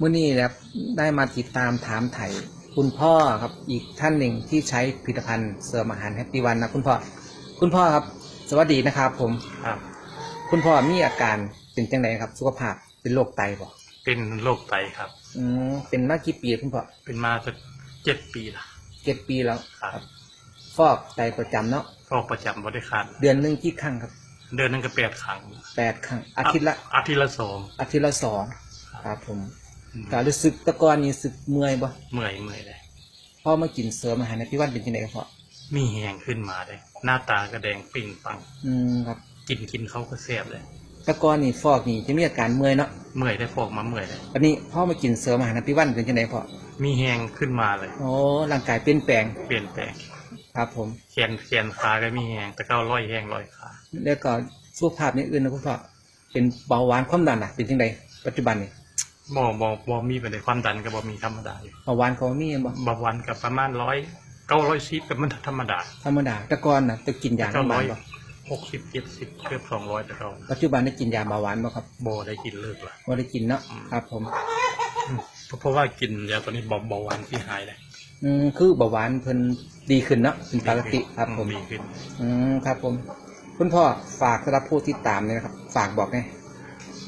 มื้อนี้ครับได้มาติดตามถามไถ่คุณพ่อครับอีกท่านหนึ่งที่ใช้ผลิตภัณฑ์เสริมอาหารแฮปปี้วันนะคุณพ่อครับสวัสดีนะครับผมครับคุณพ่อมีอาการเป็นจังไดครับสุขภาพเป็นโรคไตบ่เป็นโรคไตครับเป็นมากี่ปีคุณพ่อเป็นมาจะ7 ปีละ7 ปีแล้วครับฟอกไตประจำเนาะฟอกประจำบริการเดือนหนึ่งกี่ครั้งครับเดือนนึงก็8 ครั้ง8 ครั้งอาทิตย์ละ2อาทิตย์ละ2ครับผมก็รู้สึกแตะกอนนี่รู้สึกเมื่อยบ่ เมื่อยเลย พอมากินเสริมอาหารแฮปปี้วันเป็นจังไดครับพ่อมีแหงขึ้นมาเลยหน้าตาก็แดงปิ่งปังครับกินเขาก็แซ่บเลยแตะกอนนี่ฟอกนี่จะมีอาการเมื่อยเนาะเมื่อยได้ฟอกมาเมื่อยเลยอันนี้พ่อมากินเสริมอาหารแฮปปี้วันเป็นจังไดพ่อมีแหงขึ้นมาเลยโอ้ร่างกายเปลี่ยนแปลงครับผมแขนขาก็มีแหงแต่ก็ร้อยแหงร้อยขาแล้วก็สุขภาพอย่างอื่นนะคุณพ่อเป็นเบาหวานความดันเป็นจังไดปัจจุบันนี่บ่มีไปเลยความดันก็บ่มีธรรมดาอยู่เบาหวานเขามีบ่เบาหวานกับประมาณ910กับมันธรรมดาแตะกอนน่ะจะกินยาก็บ้านบ่60 70เกือบ200แต่เราปัจจุบันได้กินยาเบาหวานบ่ครับบ่ได้กินเลิกละบ่ได้กินเนาะครับผมเพราะว่ากินยาตัวนี้เบาหวานที่หายเลยคือเบาหวานเพิ่นดีขึ้นเนาะเป็นปกติครับผมดีขึ้นครับผมคุณพ่อฝากสำหรับผู้ที่ตามเนี่ยนะครับฝากบอกไง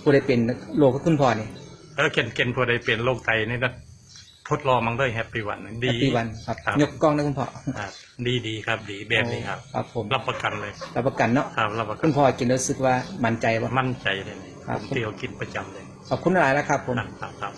ผู้ใดเป็นโรคก็คุณพ่อนี่แล้วเกณฑ์ผู้ใดเป็นโรคไตนี่ก็ทดลองมั้งด้วยแฮปปี้วันดีแฮปปี้วันครับยกกล้องนะคุณพ่อดีครับดีแบบนี้ครับครับผมรับประกันเลยรับประกันเนาะครับรับประกันคุณพ่อกินรู้สึกว่ามั่นใจป่ะมั่นใจเลยผมเที่ยวกินประจำเลยขอบคุณหลายแล้วครับผมครับ